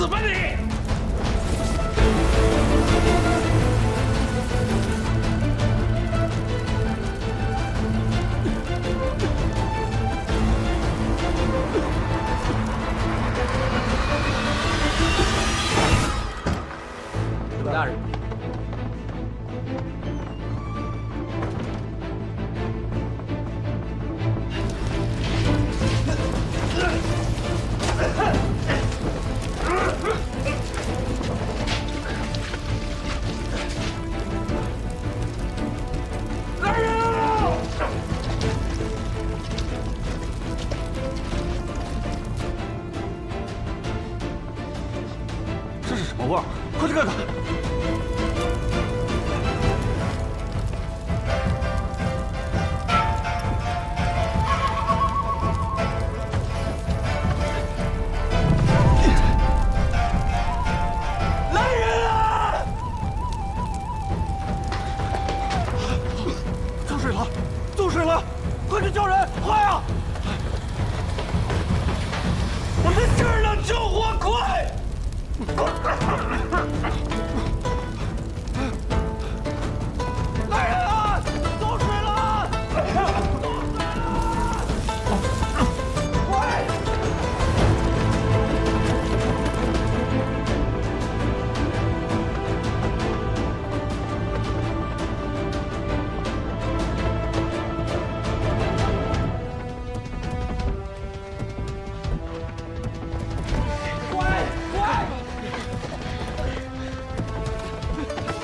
死吧你！主大人。 这是什么味儿？快去看看！来人啊！注水了，注水了！快去叫人，快啊！我在这儿呢，救火，快！ 来人啊！走水了！走水了！快！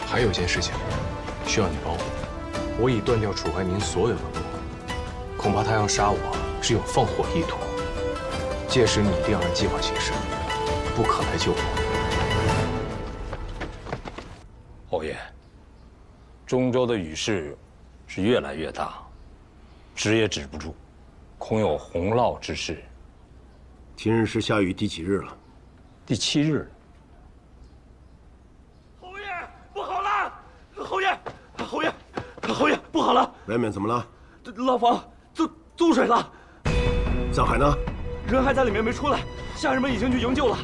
还有一件事情需要你帮我，我已断掉楚怀民所有的路，恐怕他要杀我是有放火意图。届时你一定要按计划行事，不可来救我。侯爷，中州的雨势是越来越大，止也止不住，恐有洪涝之势。今日是下雨第几日了？第7日了。 侯爷，不好了！外面怎么了？牢房注水了。藏海呢？人还在里面没出来，下人们已经去营救了。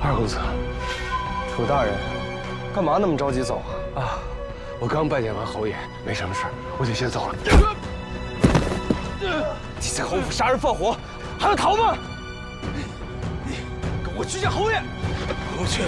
二公子，楚大人，干嘛那么着急走啊？啊，我刚拜见完侯爷，没什么事，我就先走了。你在侯府杀人放火，还要逃吗？跟我去见侯爷。 不去。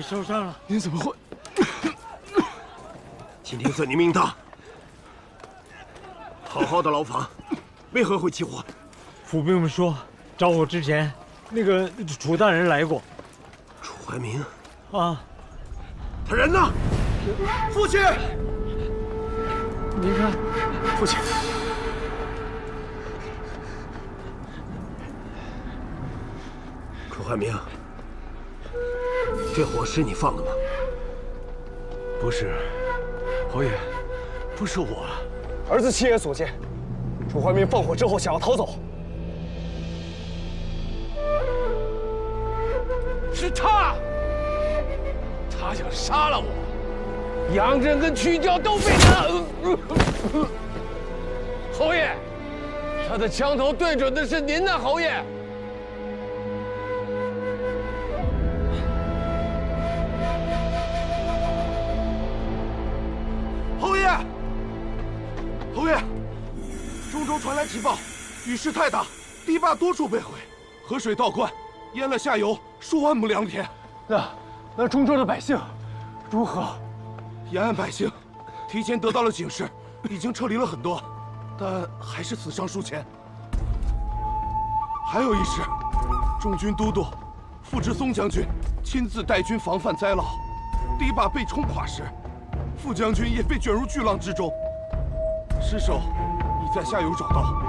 受伤了。您怎么会？秦天色，你命大，好好的牢房，为何会起火？府兵们说，着火之前，那个楚大人来过。楚怀民啊，他人呢？父亲，您看，父亲。楚怀民，这火是你放的吗？不是，侯爷，不是我，儿子亲眼所见，楚怀民放火之后想要逃走，是他，他想杀了我，杨震跟曲教都被他，侯爷，他的枪头对准的是您呐，侯爷。侯爷，中州传来急报，雨势太大，堤坝多处被毁，河水倒灌，淹了下游数万亩良田。那中州的百姓如何？沿岸百姓提前得到了警示，已经撤离了很多，但还是死伤数千。还有一事，中军都督傅志松将军亲自带军防范灾涝，堤坝被冲垮时，傅将军也被卷入巨浪之中。尸首已在下游找到。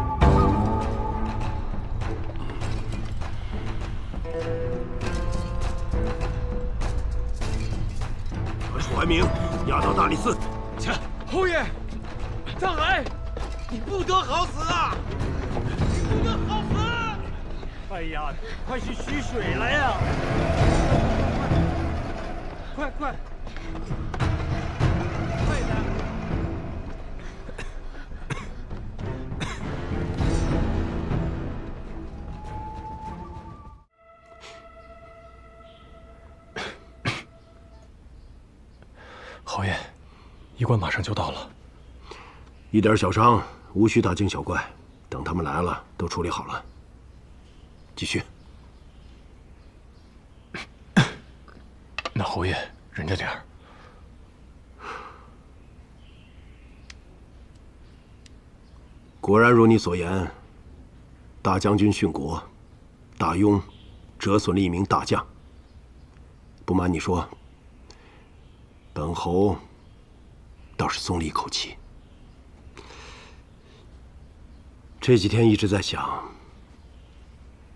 把楚怀民押到大理寺。起来，侯爷，藏海，你不得好死啊！不得好死！哎呀，快去取水来呀！快！快点！侯爷，医官马上就到了。一点小伤，无需大惊小怪。等他们来了，都处理好了。继续。那侯爷忍着点儿。果然如你所言，大将军殉国，大庸折损了一名大将。不瞒你说，本侯倒是松了一口气。这几天一直在想，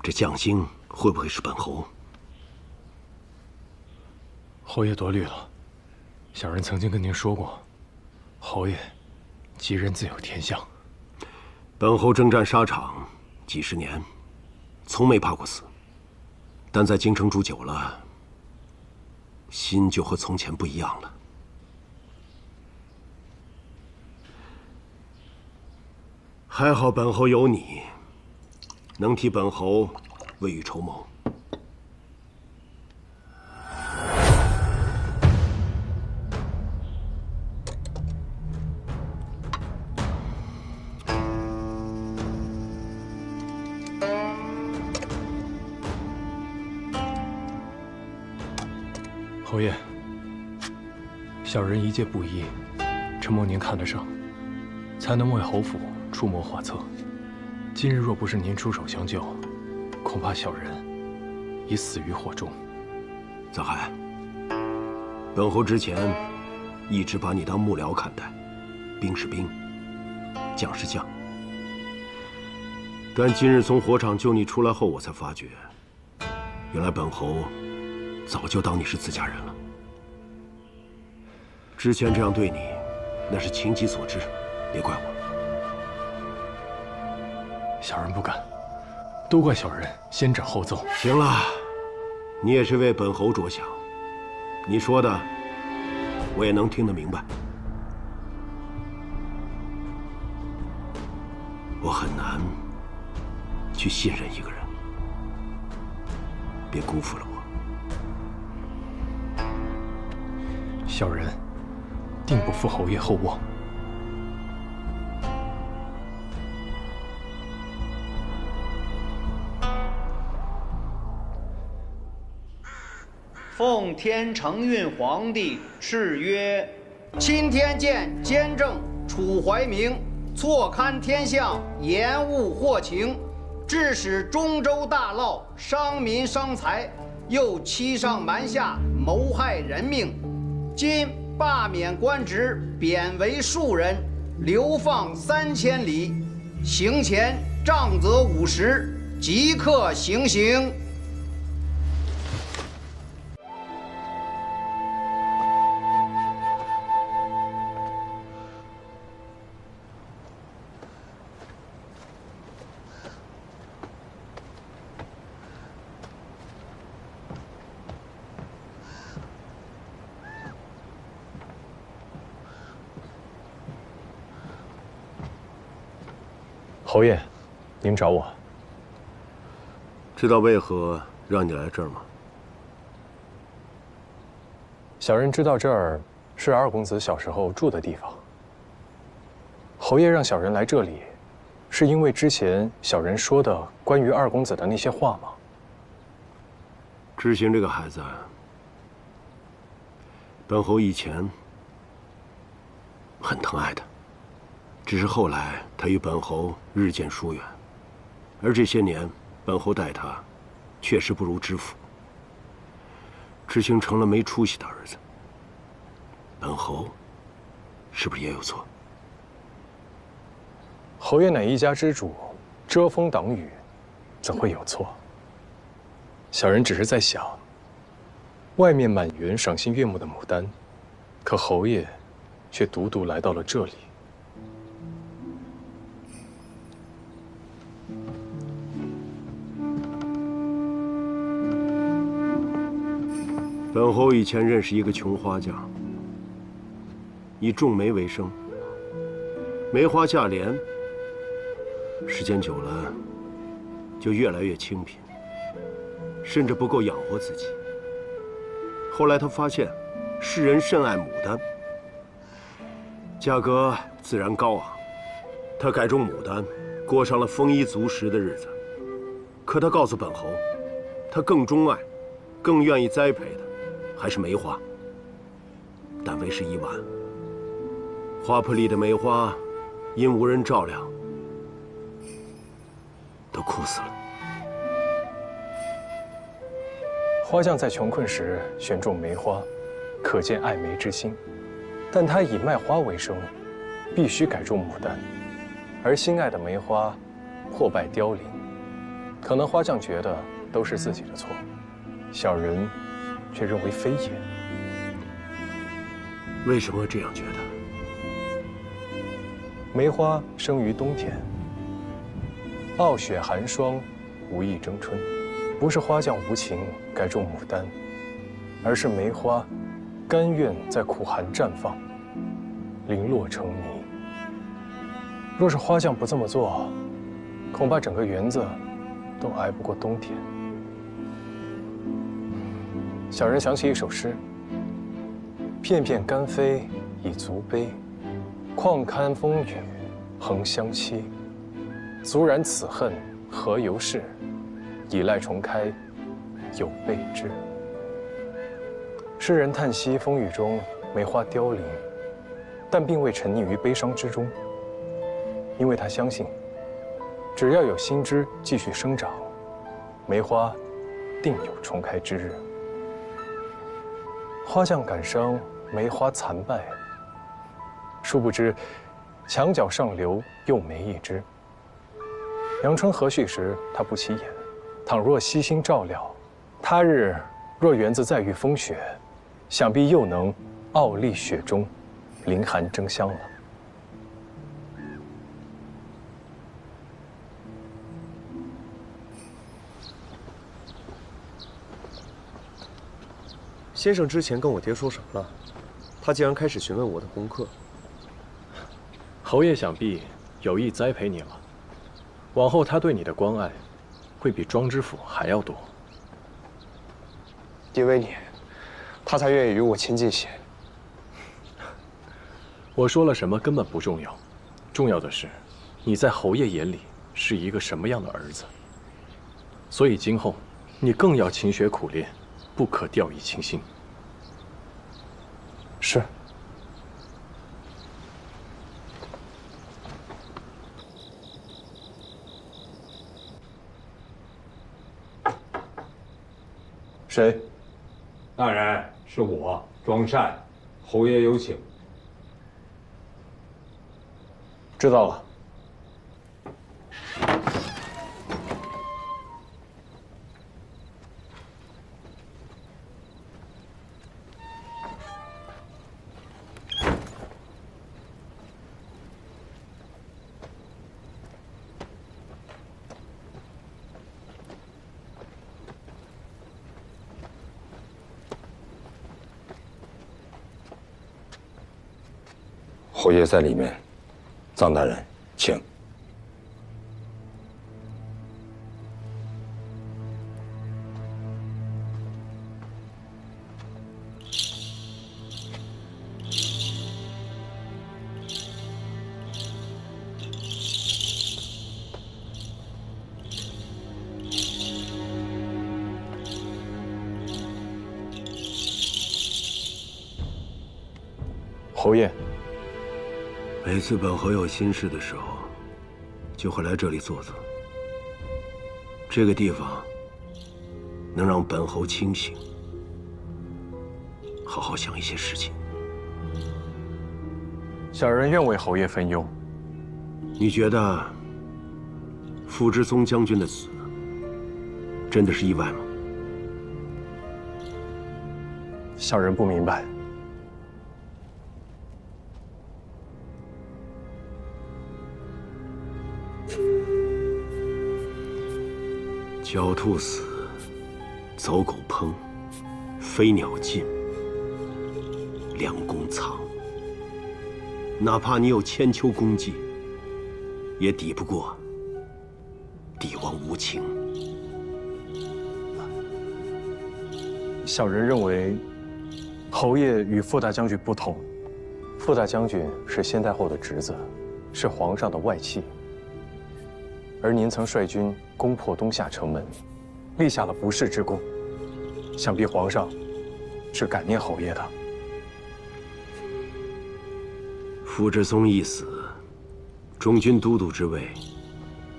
这将星会不会是本侯？侯爷多虑了，小人曾经跟您说过，侯爷吉人自有天相。本侯征战沙场几十年，从没怕过死，但在京城住久了，心就和从前不一样了。还好本侯有你，能替本侯未雨绸缪。侯爷，小人一介布衣，承蒙您看得上，才能为侯府出谋划策。今日若不是您出手相救，恐怕小人已死于火中。藏海，本侯之前一直把你当幕僚看待，兵是兵，将是将。但今日从火场救你出来后，我才发觉，原来本侯早就当你是自家人了。之前这样对你，那是情急所致，别怪我。小人不敢，都怪小人先斩后奏。行了，你也是为本侯着想，你说的我也能听得明白。我很难去信任一个人，别辜负了我。小人定不负侯爷厚望。奉天承运皇帝敕曰：钦天监监正楚怀明错勘天象，延误祸情，致使中州大涝，伤民伤财，又欺上瞒下，谋害人命。今罢免官职，贬为庶人，流放3000里，刑前杖责50，即刻行刑。侯爷，您找我。知道为何让你来这儿吗？小人知道这儿是二公子小时候住的地方。侯爷让小人来这里，是因为之前小人说的关于二公子的那些话吗？知行这个孩子，本侯以前很疼爱他。只是后来，他与本侯日渐疏远，而这些年，本侯待他，确实不如知府。知行成了没出息的儿子，本侯是不是也有错？侯爷乃一家之主，遮风挡雨，怎会有错？小人只是在想，外面满园赏心悦目的牡丹，可侯爷却独独来到了这里。本侯以前认识一个穷花匠，以种梅为生，梅花价廉，时间久了就越来越清贫，甚至不够养活自己。后来他发现世人甚爱牡丹，价格自然高昂，他改种牡丹，过上了丰衣足食的日子。可他告诉本侯，他更钟爱、更愿意栽培的还是梅花，但为时已晚。花圃里的梅花，因无人照料，都枯死了。花匠在穷困时选种梅花，可见爱梅之心。但他以卖花为生，必须改种牡丹，而心爱的梅花破败凋零。可能花匠觉得都是自己的错，小人却认为非也。为什么会这样觉得？梅花生于冬天，傲雪寒霜，无意争春。不是花匠无情改种牡丹，而是梅花甘愿在苦寒绽放，零落成泥。若是花匠不这么做，恐怕整个园子都挨不过冬天。小人想起一首诗：片片甘飞已足悲，况堪风雨恒相期。足然此恨何由是？以赖重开有备之。诗人叹息风雨中梅花凋零，但并未沉溺于悲伤之中，因为他相信，只要有新枝继续生长，梅花定有重开之日。花匠感伤梅花残败，殊不知墙角上留又梅一枝。阳春和煦时，他不起眼。倘若悉心照料，他日若园子再遇风雪，想必又能傲立雪中，凌寒争香了。先生之前跟我爹说什么了？他竟然开始询问我的功课。侯爷想必有意栽培你了，往后他对你的关爱会比庄知府还要多。因为你，他才愿意与我亲近些。我说了什么根本不重要，重要的是你在侯爷眼里是一个什么样的儿子。所以今后你更要勤学苦练，不可掉以轻心。是。谁？大人，是我庄善，侯爷有请。知道了。侯爷在里面，臧大人，请。侯爷。每次本侯有心事的时候，就会来这里坐坐。这个地方能让本侯清醒，好好想一些事情。小人愿为侯爷分忧。你觉得傅之松将军的死真的是意外吗？小人不明白。狡兔死，走狗烹，飞鸟尽，良弓藏。哪怕你有千秋功绩，也抵不过帝王无情。小人认为，侯爷与傅大将军不同。傅大将军是先太后的侄子，是皇上的外戚。而您曾率军攻破东夏城门，立下了不世之功，想必皇上是感念侯爷的。傅之松一死，中军都督之位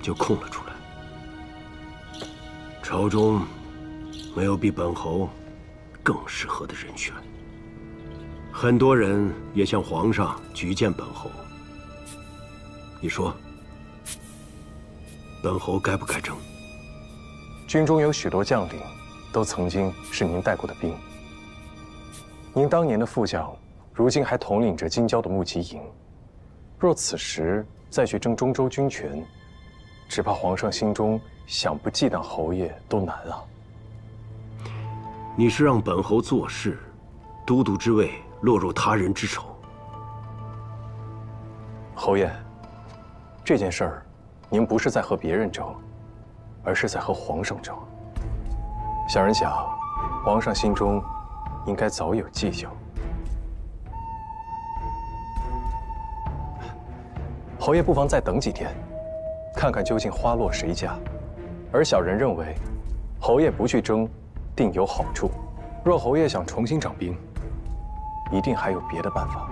就空了出来。朝中没有比本侯更适合的人选，很多人也向皇上举荐本侯。你说？本侯该不该争？军中有许多将领，都曾经是您带过的兵。您当年的副将，如今还统领着京郊的木骑营。若此时再去争中州军权，只怕皇上心中想不忌惮侯爷都难啊。你是让本侯做事，都督之位落入他人之手。侯爷，这件事儿。您不是在和别人争，而是在和皇上争。小人想，皇上心中应该早有计较。侯爷不妨再等几天，看看究竟花落谁家。而小人认为，侯爷不去争，定有好处。若侯爷想重新掌兵，一定还有别的办法。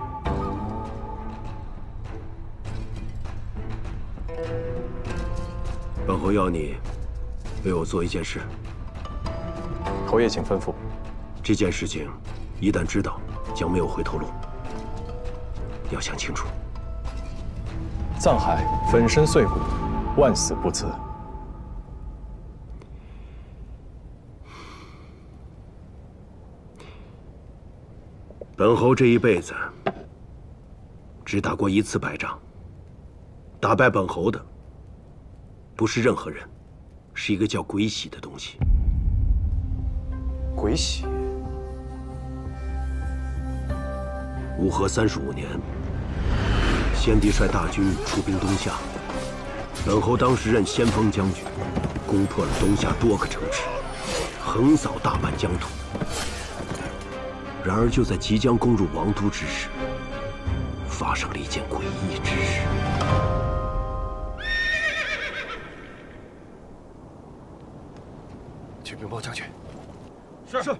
本侯要你为我做一件事。侯爷请吩咐。这件事情一旦知道，将没有回头路。要想清楚。藏海粉身碎骨，万死不辞。本侯这一辈子只打过一次败仗，打败本侯的不是任何人，是一个叫鬼喜的东西。鬼喜。武和35年，先帝率大军出兵东夏，本侯当时任先锋将军，攻破了东夏多个城池，横扫大半疆土。然而就在即将攻入王都之时，发生了一件诡异之事。去禀报将军。是。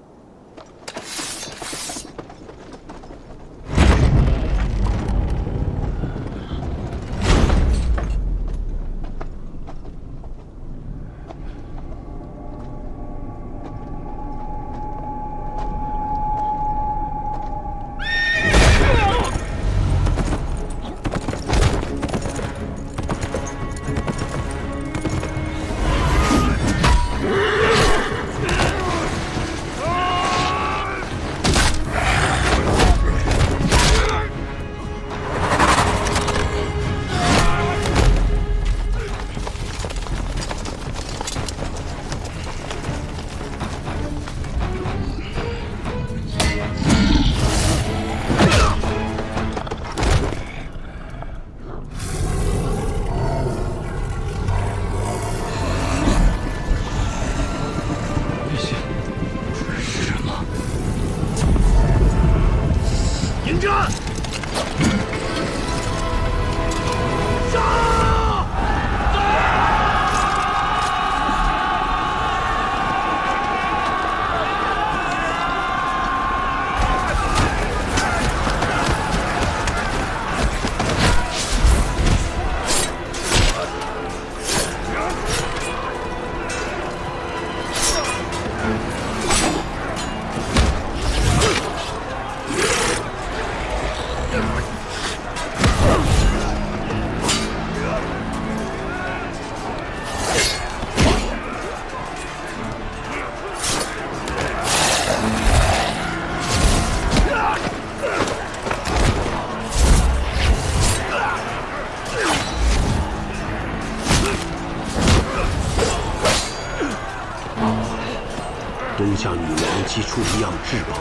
生像女王击出一样至宝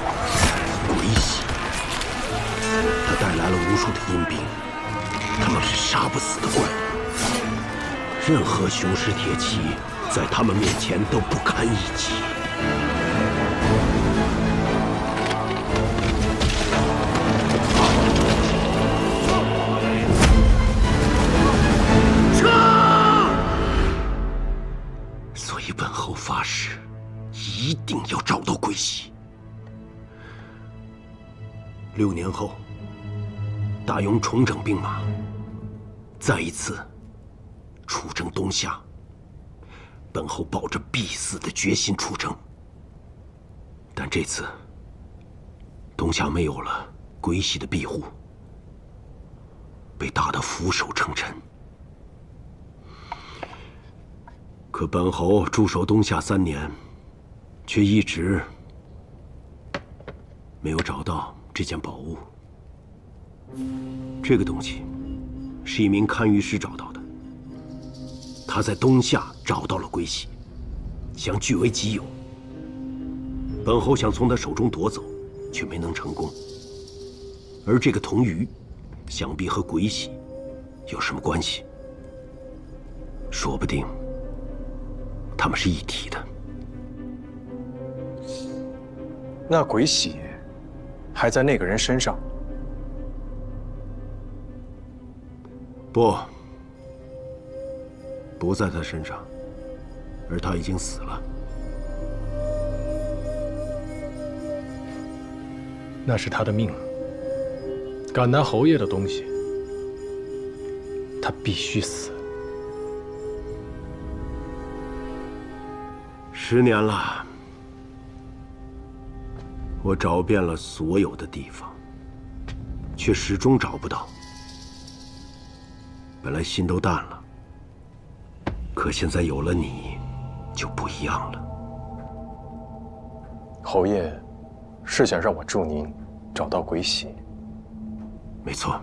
——鬼玺。它带来了无数的阴兵，他们是杀不死的怪物。任何雄狮铁骑在他们面前都不堪一击。所以本侯发誓，一定要找到鬼玺。6年后，大庸重整兵马，再一次出征东夏。本侯抱着必死的决心出征，但这次东夏没有了鬼玺的庇护，被打得俯首称臣。可本侯驻守东夏3年，却一直没有找到这件宝物。这个东西是一名堪舆师找到的，他在东夏找到了鬼玺，想据为己有。本侯想从他手中夺走，却没能成功。而这个铜鱼，想必和鬼玺有什么关系？说不定他们是一体的。那鬼玺还在那个人身上？不在他身上，而他已经死了。那是他的命。敢拿侯爷的东西，他必须死。10年了，我找遍了所有的地方，却始终找不到。本来心都淡了，可现在有了你，就不一样了。侯爷是想让我助您找到鬼玺？没错。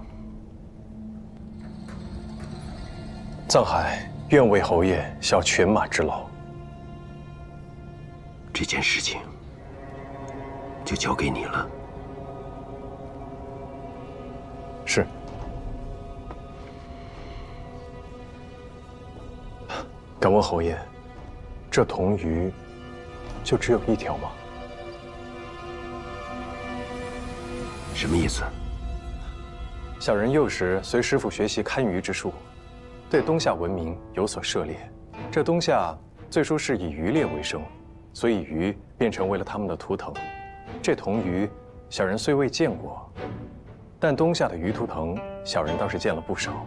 藏海愿为侯爷效犬马之劳。这件事情就交给你了。是。敢问侯爷，这铜鱼就只有一条吗？什么意思？小人幼时随师傅学习堪舆之术，对东夏文明有所涉猎。这东夏最初是以渔猎为生，所以鱼便成为了他们的图腾。这铜鱼，小人虽未见过，但东夏的鱼图腾，小人倒是见了不少。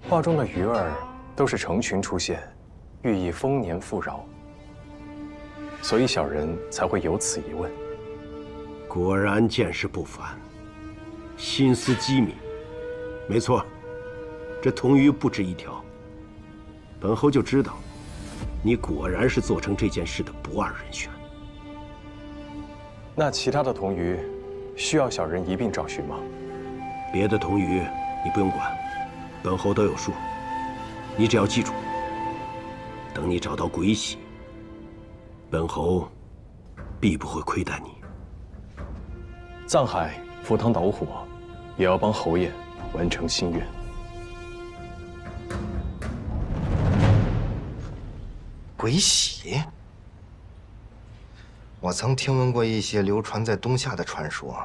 画中的鱼儿都是成群出现，寓意丰年富饶，所以小人才会有此疑问。果然见识不凡，心思机敏。没错，这铜鱼不止一条。本侯就知道，你果然是做成这件事的不二人选。那其他的铜鱼，需要小人一并找寻吗？别的铜鱼你不用管，本侯都有数。你只要记住，等你找到鬼玺，本侯必不会亏待你。藏海赴汤蹈火，也要帮侯爷完成心愿。鬼玺，我曾听闻过一些流传在东夏的传说，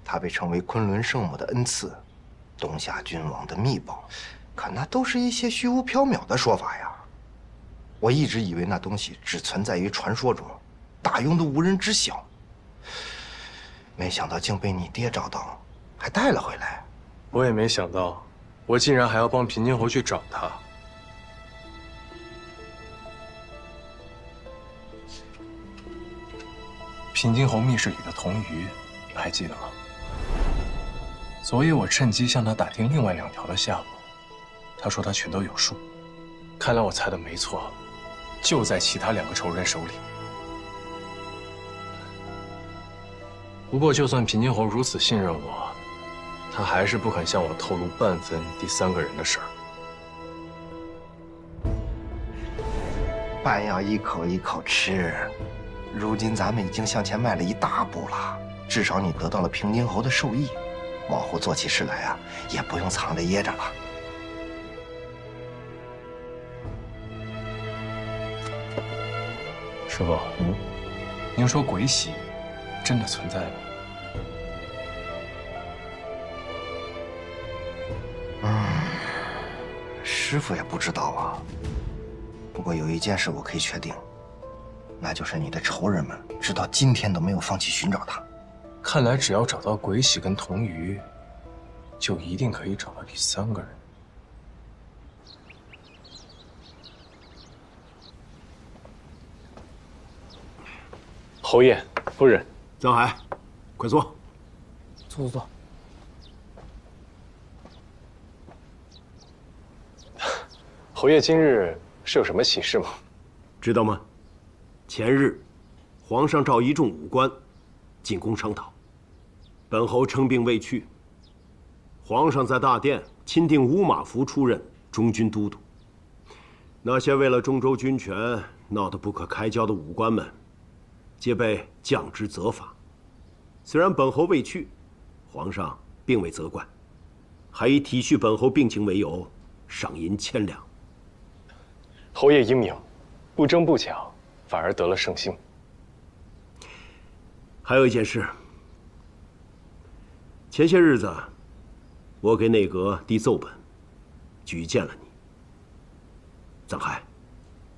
它被称为昆仑圣母的恩赐，东夏君王的秘宝。可那都是一些虚无缥缈的说法呀！我一直以为那东西只存在于传说中，大庸都无人知晓。没想到竟被你爹找到，还带了回来。我也没想到，我竟然还要帮平津侯去找他。平津侯密室里的铜鱼，你还记得吗？昨夜我趁机向他打听另外2条的下落。他说他全都有数，看来我猜的没错，就在其他2个仇人手里。不过，就算平津侯如此信任我，他还是不肯向我透露半分第3个人的事儿。饭要一口一口吃，如今咱们已经向前迈了一大步了，至少你得到了平津侯的授意，往后做起事来啊，也不用藏着掖着了。师傅，您说鬼玺真的存在吗？师傅也不知道啊。不过有一件事我可以确定，那就是你的仇人们直到今天都没有放弃寻找他。看来只要找到鬼玺跟童鱼，就一定可以找到第3个人。侯爷、夫人，藏海，快坐。坐。侯爷今日是有什么喜事吗？知道吗？前日，皇上召一众武官进宫商讨，本侯称病未去。皇上在大殿钦定乌马服出任中军都督。那些为了中州军权闹得不可开交的武官们，皆被降职责罚。虽然本侯未去，皇上并未责怪，还以体恤本侯病情为由，赏银1000两。侯爷英明，不争不抢，反而得了圣心。还有一件事，前些日子，我给内阁递奏本，举荐了你。藏海，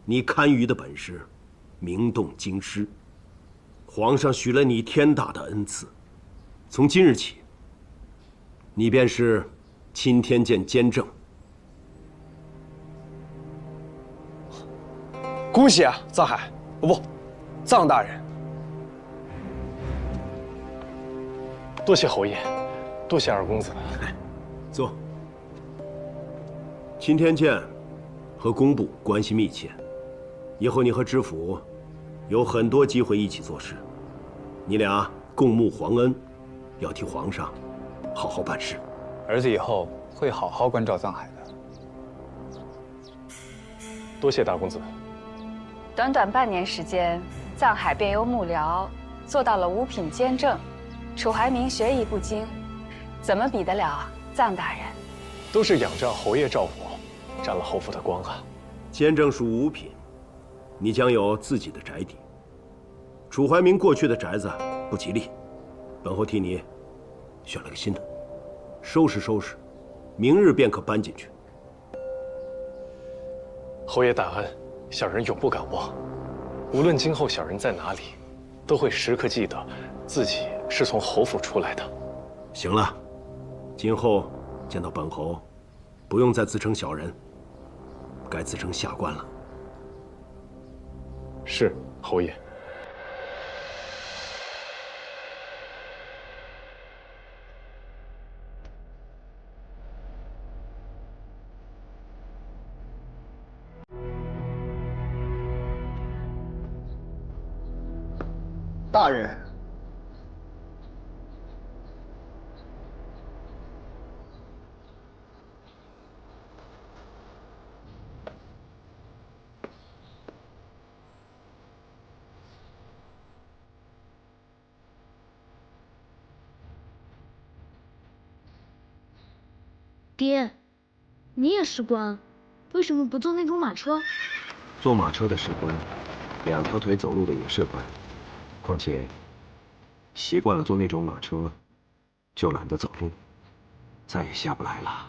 你堪舆的本事，名动京师，皇上许了你天大的恩赐。从今日起，你便是钦天监监正。恭喜啊，藏海，不，藏大人。多谢侯爷，多谢二公子。坐。钦天监和工部关系密切，以后你和知府有很多机会一起做事，你俩共沐皇恩，要替皇上好好办事。儿子以后会好好关照藏海的。多谢大公子。短短半年时间，藏海便由幕僚做到了五品监正。楚怀民学艺不精，怎么比得了藏大人？都是仰仗侯爷照拂，沾了侯府的光啊。监正属五品，你将有自己的宅邸。楚怀民过去的宅子不吉利，本侯替你选了个新的，收拾收拾，明日便可搬进去。侯爷大恩，小人永不敢忘。无论今后小人在哪里，都会时刻记得自己是从侯府出来的。行了，今后见到本侯，不用再自称小人，该自称下官了。是，侯爷。大人，爹，你也是官，为什么不坐那种马车？坐马车的是官，2条腿走路的也是官。况且，习惯了坐那种马车，就懒得走路，再也下不来了。